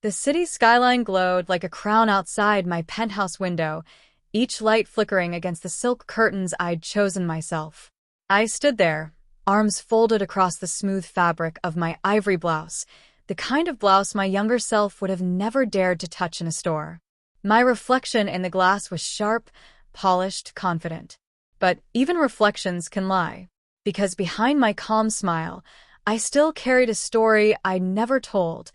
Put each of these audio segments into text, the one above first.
The city skyline glowed like a crown outside my penthouse window, each light flickering against the silk curtains I'd chosen myself. I stood there, arms folded across the smooth fabric of my ivory blouse, the kind of blouse my younger self would have never dared to touch in a store. My reflection in the glass was sharp, polished, confident. But even reflections can lie, because behind my calm smile, I still carried a story I'd never told,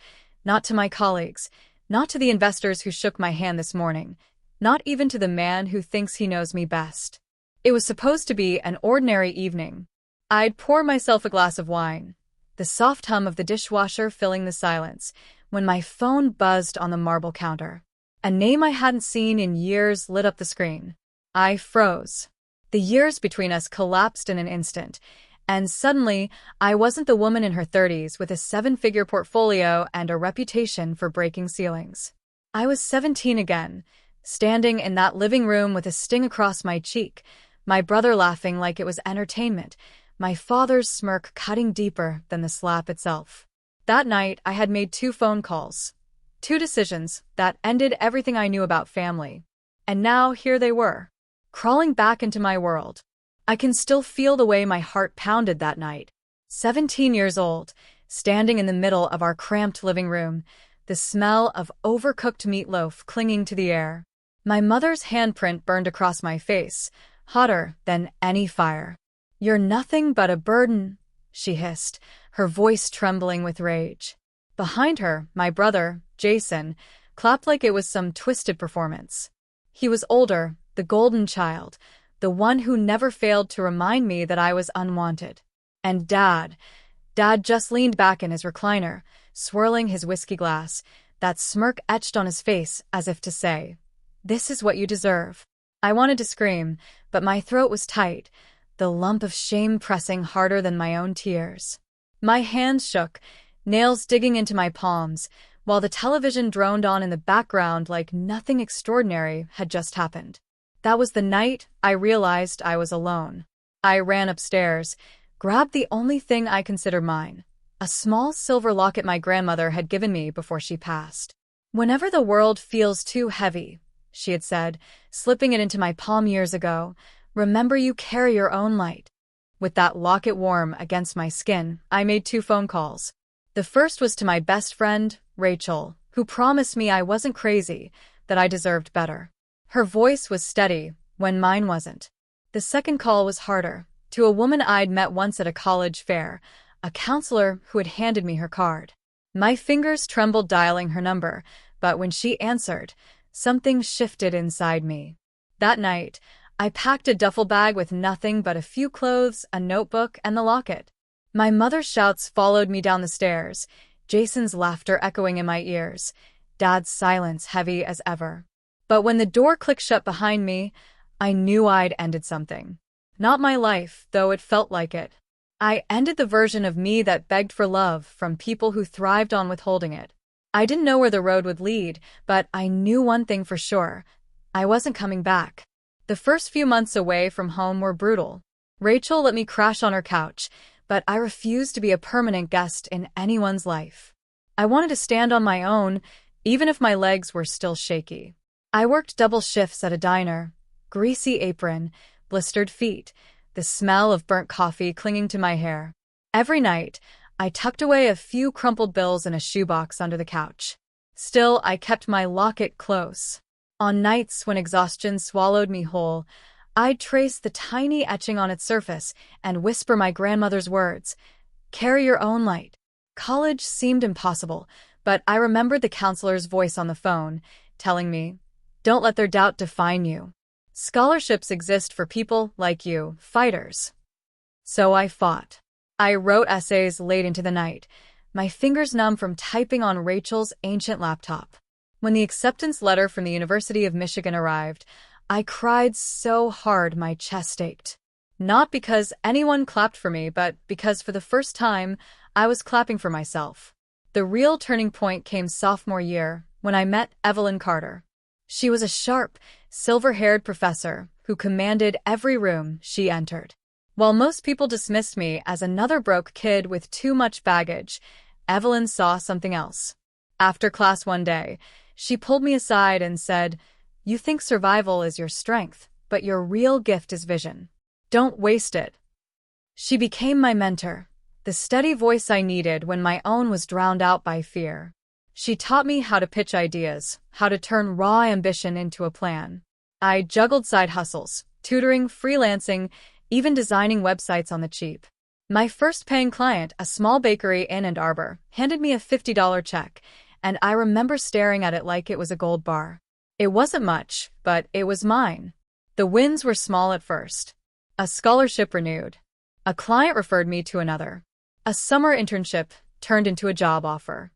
not to my colleagues, not to the investors who shook my hand this morning, not even to the man who thinks he knows me best. It was supposed to be an ordinary evening. I'd pour myself a glass of wine, the soft hum of the dishwasher filling the silence, when my phone buzzed on the marble counter. A name I hadn't seen in years lit up the screen. I froze. The years between us collapsed in an instant, and suddenly I wasn't the woman in her 30s with a seven-figure portfolio and a reputation for breaking ceilings. I was 17 again, standing in that living room with a sting across my cheek, my brother laughing like it was entertainment, my father's smirk cutting deeper than the slap itself. That night, I had made 2 phone calls, 2 decisions that ended everything I knew about family. And now here they were, crawling back into my world. I can still feel the way my heart pounded that night. 17 years old, standing in the middle of our cramped living room, the smell of overcooked meatloaf clinging to the air. My mother's handprint burned across my face, hotter than any fire. "You're nothing but a burden," she hissed, her voice trembling with rage. Behind her, my brother, Jason, clapped like it was some twisted performance. He was older, the golden child, the one who never failed to remind me that I was unwanted. And Dad just leaned back in his recliner, swirling his whiskey glass, that smirk etched on his face as if to say, "This is what you deserve." I wanted to scream, but my throat was tight, the lump of shame pressing harder than my own tears. My hands shook, nails digging into my palms, while the television droned on in the background like nothing extraordinary had just happened. That was the night I realized I was alone. I ran upstairs, grabbed the only thing I considered mine, a small silver locket my grandmother had given me before she passed. "Whenever the world feels too heavy," she had said, slipping it into my palm years ago, "remember you carry your own light." With that locket warm against my skin, I made 2 phone calls. The first was to my best friend, Rachel, who promised me I wasn't crazy, that I deserved better. Her voice was steady when mine wasn't. The second call was harder, to a woman I'd met once at a college fair, a counselor who had handed me her card. My fingers trembled dialing her number, but when she answered, something shifted inside me. That night, I packed a duffel bag with nothing but a few clothes, a notebook, and the locket. My mother's shouts followed me down the stairs, Jason's laughter echoing in my ears, Dad's silence heavy as ever. But when the door clicked shut behind me, I knew I'd ended something. Not my life, though it felt like it. I ended the version of me that begged for love from people who thrived on withholding it. I didn't know where the road would lead, but I knew one thing for sure. I wasn't coming back. The first few months away from home were brutal. Rachel let me crash on her couch, but I refused to be a permanent guest in anyone's life. I wanted to stand on my own, even if my legs were still shaky. I worked double shifts at a diner, greasy apron, blistered feet, the smell of burnt coffee clinging to my hair. Every night, I tucked away a few crumpled bills in a shoebox under the couch. Still, I kept my locket close. On nights when exhaustion swallowed me whole, I'd trace the tiny etching on its surface and whisper my grandmother's words, "Carry your own light." College seemed impossible, but I remembered the counselor's voice on the phone, telling me, "Don't let their doubt define you. Scholarships exist for people like you, fighters." So I fought. I wrote essays late into the night, my fingers numb from typing on Rachel's ancient laptop. When the acceptance letter from the University of Michigan arrived, I cried so hard my chest ached. Not because anyone clapped for me, but because for the first time, I was clapping for myself. The real turning point came sophomore year, when I met Evelyn Carter. She was a sharp, silver-haired professor who commanded every room she entered. While most people dismissed me as another broke kid with too much baggage, Evelyn saw something else. After class one day, she pulled me aside and said, "You think survival is your strength, but your real gift is vision. Don't waste it." She became my mentor, the steady voice I needed when my own was drowned out by fear. She taught me how to pitch ideas, how to turn raw ambition into a plan. I juggled side hustles, tutoring, freelancing, even designing websites on the cheap. My first paying client, a small bakery in Ann Arbor, handed me a $50 check, and I remember staring at it like it was a gold bar. It wasn't much, but it was mine. The wins were small at first. A scholarship renewed. A client referred me to another. A summer internship turned into a job offer.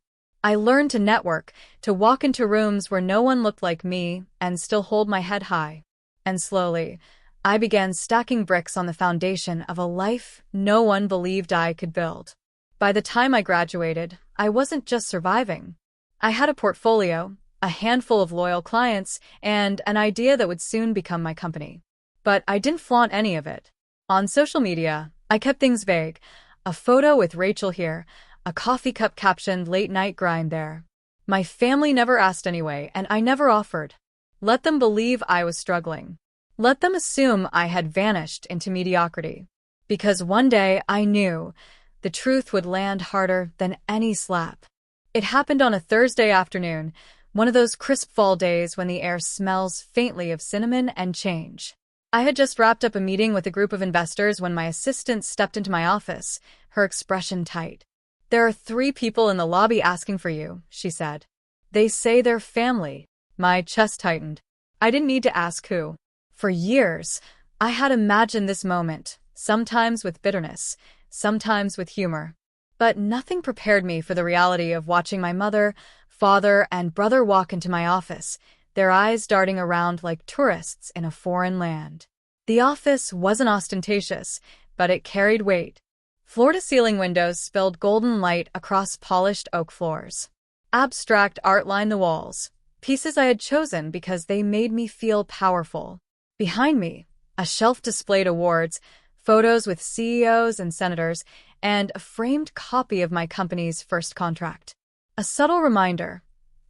I learned to network, to walk into rooms where no one looked like me and still hold my head high. And slowly, I began stacking bricks on the foundation of a life no one believed I could build. By the time I graduated, I wasn't just surviving. I had a portfolio, a handful of loyal clients, and an idea that would soon become my company. But I didn't flaunt any of it. On social media, I kept things vague. A photo with Rachel here, a coffee cup captioned "late night grind" there. My family never asked anyway, and I never offered. Let them believe I was struggling. Let them assume I had vanished into mediocrity. Because one day I knew the truth would land harder than any slap. It happened on a Thursday afternoon, one of those crisp fall days when the air smells faintly of cinnamon and change. I had just wrapped up a meeting with a group of investors when my assistant stepped into my office, her expression tight. "There are 3 people in the lobby asking for you," she said. "They say they're family." My chest tightened. I didn't need to ask who. For years, I had imagined this moment, sometimes with bitterness, sometimes with humor. But nothing prepared me for the reality of watching my mother, father, and brother walk into my office, their eyes darting around like tourists in a foreign land. The office wasn't ostentatious, but it carried weight. Floor-to-ceiling windows spilled golden light across polished oak floors. Abstract art lined the walls, pieces I had chosen because they made me feel powerful. Behind me, a shelf displayed awards, photos with CEOs and senators, and a framed copy of my company's first contract. A subtle reminder,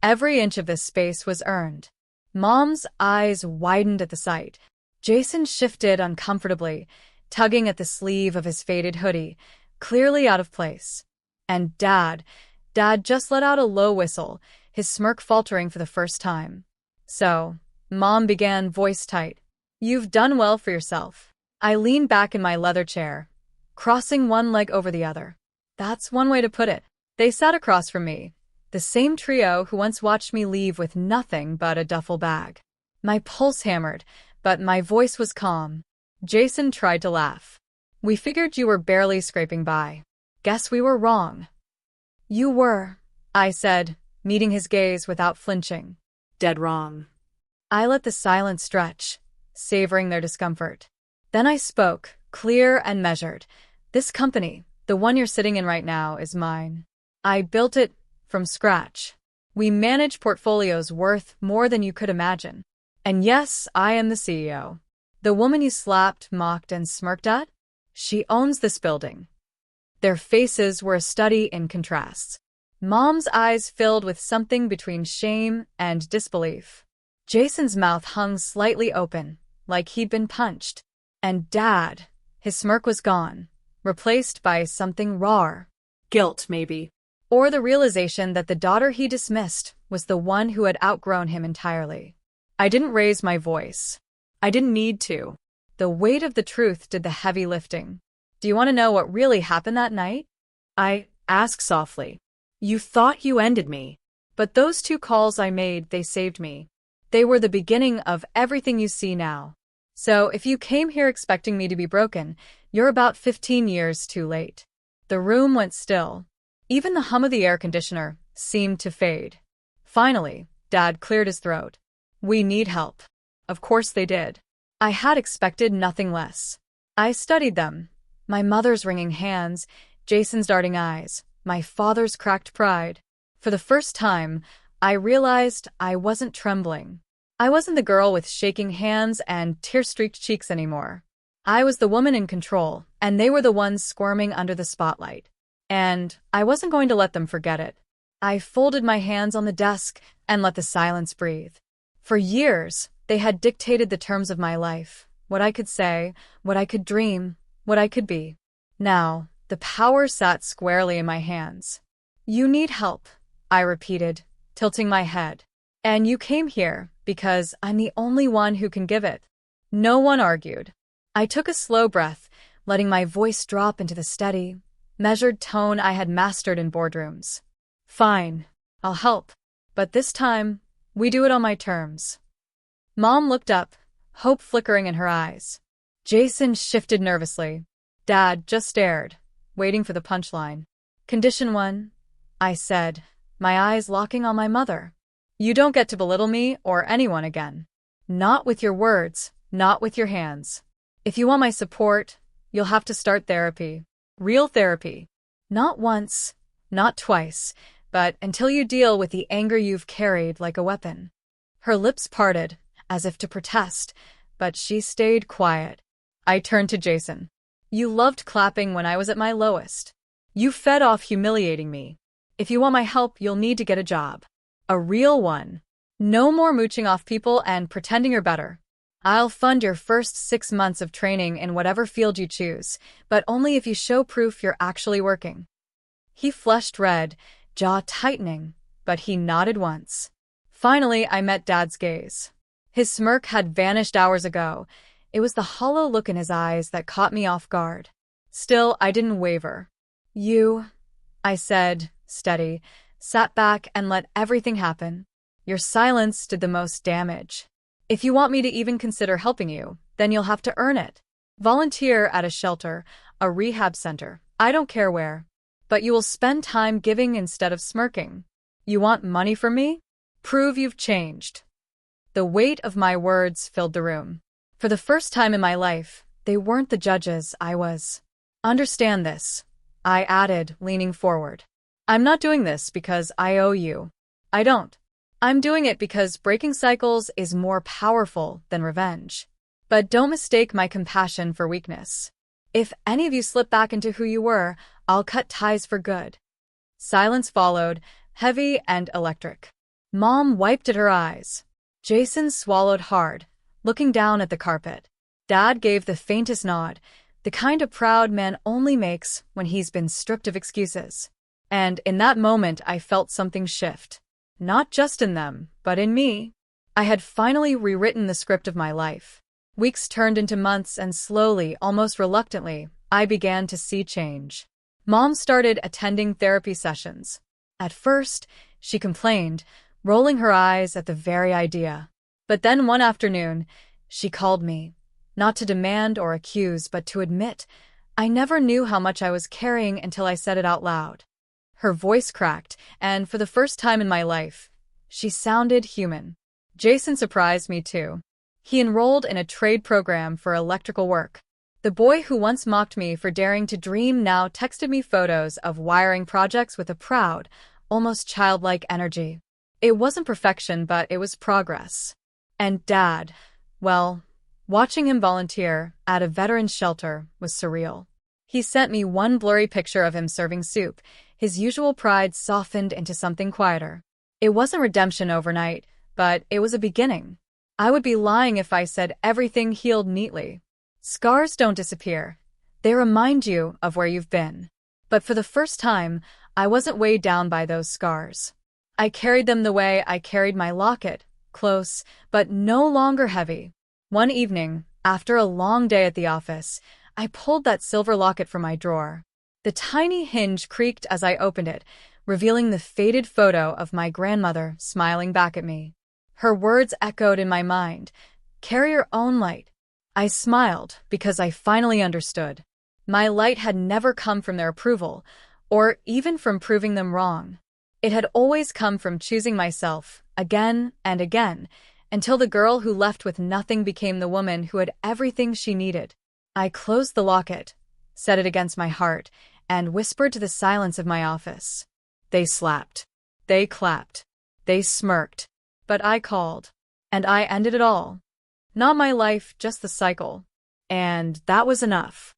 every inch of this space was earned. Mom's eyes widened at the sight. Jason shifted uncomfortably, tugging at the sleeve of his faded hoodie, clearly out of place. And Dad just let out a low whistle, his smirk faltering for the first time. "So," Mom began, voice tight, "you've done well for yourself." I leaned back in my leather chair, crossing one leg over the other. That's one way to put it. They sat across from me, the same trio who once watched me leave with nothing but a duffel bag. My pulse hammered, but my voice was calm. Jason tried to laugh. "We figured you were barely scraping by. Guess we were wrong." "You were," I said, meeting his gaze without flinching. "Dead wrong." I let the silence stretch, savoring their discomfort. Then I spoke, clear and measured. "This company, the one you're sitting in right now, is mine. I built it from scratch. We manage portfolios worth more than you could imagine. And yes, I am the CEO. The woman you slapped, mocked, and smirked at? She owns this building." Their faces were a study in contrasts. Mom's eyes filled with something between shame and disbelief. Jason's mouth hung slightly open, like he'd been punched. And Dad, his smirk was gone, replaced by something rawer. Guilt, maybe. Or the realization that the daughter he dismissed was the one who had outgrown him entirely. I didn't raise my voice. I didn't need to. The weight of the truth did the heavy lifting. "Do you want to know what really happened that night?" I asked softly. "You thought you ended me. But those 2 calls I made, they saved me. They were the beginning of everything you see now. So if you came here expecting me to be broken, you're about 15 years too late." The room went still. Even the hum of the air conditioner seemed to fade. Finally, Dad cleared his throat. "We need help." Of course they did. I had expected nothing less. I studied them. My mother's wringing hands, Jason's darting eyes, my father's cracked pride. For the first time, I realized I wasn't trembling. I wasn't the girl with shaking hands and tear-streaked cheeks anymore. I was the woman in control, and they were the ones squirming under the spotlight. And I wasn't going to let them forget it. I folded my hands on the desk and let the silence breathe. For years, they had dictated the terms of my life, what I could say, what I could dream, what I could be. Now, the power sat squarely in my hands. You need help, I repeated, tilting my head. And you came here because I'm the only one who can give it. No one argued. I took a slow breath, letting my voice drop into the steady, measured tone I had mastered in boardrooms. Fine, I'll help. But this time, we do it on my terms. Mom looked up, hope flickering in her eyes. Jason shifted nervously. Dad just stared, waiting for the punchline. Condition 1, I said, my eyes locking on my mother. You don't get to belittle me or anyone again. Not with your words, not with your hands. If you want my support, you'll have to start therapy. Real therapy. Not once, not twice, but until you deal with the anger you've carried like a weapon. Her lips parted, as if to protest, but she stayed quiet. I turned to Jason. You loved clapping when I was at my lowest. You fed off humiliating me. If you want my help, you'll need to get a job. A real one. No more mooching off people and pretending you're better. I'll fund your first 6 months of training in whatever field you choose, but only if you show proof you're actually working. He flushed red, jaw tightening, but he nodded once. Finally, I met Dad's gaze. His smirk had vanished hours ago. It was the hollow look in his eyes that caught me off guard. Still, I didn't waver. You, I said, steady, sat back and let everything happen. Your silence did the most damage. If you want me to even consider helping you, then you'll have to earn it. Volunteer at a shelter, a rehab center, I don't care where. But you will spend time giving instead of smirking. You want money from me? Prove you've changed. The weight of my words filled the room. For the first time in my life, they weren't the judges, I was. Understand this, I added, leaning forward. I'm not doing this because I owe you. I don't. I'm doing it because breaking cycles is more powerful than revenge. But don't mistake my compassion for weakness. If any of you slip back into who you were, I'll cut ties for good. Silence followed, heavy and electric. Mom wiped at her eyes. Jason swallowed hard, looking down at the carpet. Dad gave the faintest nod, the kind a proud man only makes when he's been stripped of excuses. And in that moment I felt something shift. Not just in them, but in me. I had finally rewritten the script of my life. Weeks turned into months and slowly, almost reluctantly, I began to see change. Mom started attending therapy sessions. At first, she complained, rolling her eyes at the very idea. But then one afternoon, she called me, not to demand or accuse, but to admit, I never knew how much I was carrying until I said it out loud. Her voice cracked, and for the first time in my life, she sounded human. Jason surprised me too. He enrolled in a trade program for electrical work. The boy who once mocked me for daring to dream now texted me photos of wiring projects with a proud, almost childlike energy. It wasn't perfection, but it was progress. And Dad, well, watching him volunteer at a veteran's shelter was surreal. He sent me one blurry picture of him serving soup. His usual pride softened into something quieter. It wasn't redemption overnight, but it was a beginning. I would be lying if I said everything healed neatly. Scars don't disappear. They remind you of where you've been. But for the first time, I wasn't weighed down by those scars. I carried them the way I carried my locket, close, but no longer heavy. One evening, after a long day at the office, I pulled that silver locket from my drawer. The tiny hinge creaked as I opened it, revealing the faded photo of my grandmother smiling back at me. Her words echoed in my mind, "Carry your own light." I smiled because I finally understood. My light had never come from their approval, or even from proving them wrong. It had always come from choosing myself, again and again, until the girl who left with nothing became the woman who had everything she needed. I closed the locket, set it against my heart, and whispered to the silence of my office. They slapped. They clapped. They smirked. But I called. And I ended it all. Not my life, just the cycle. And that was enough.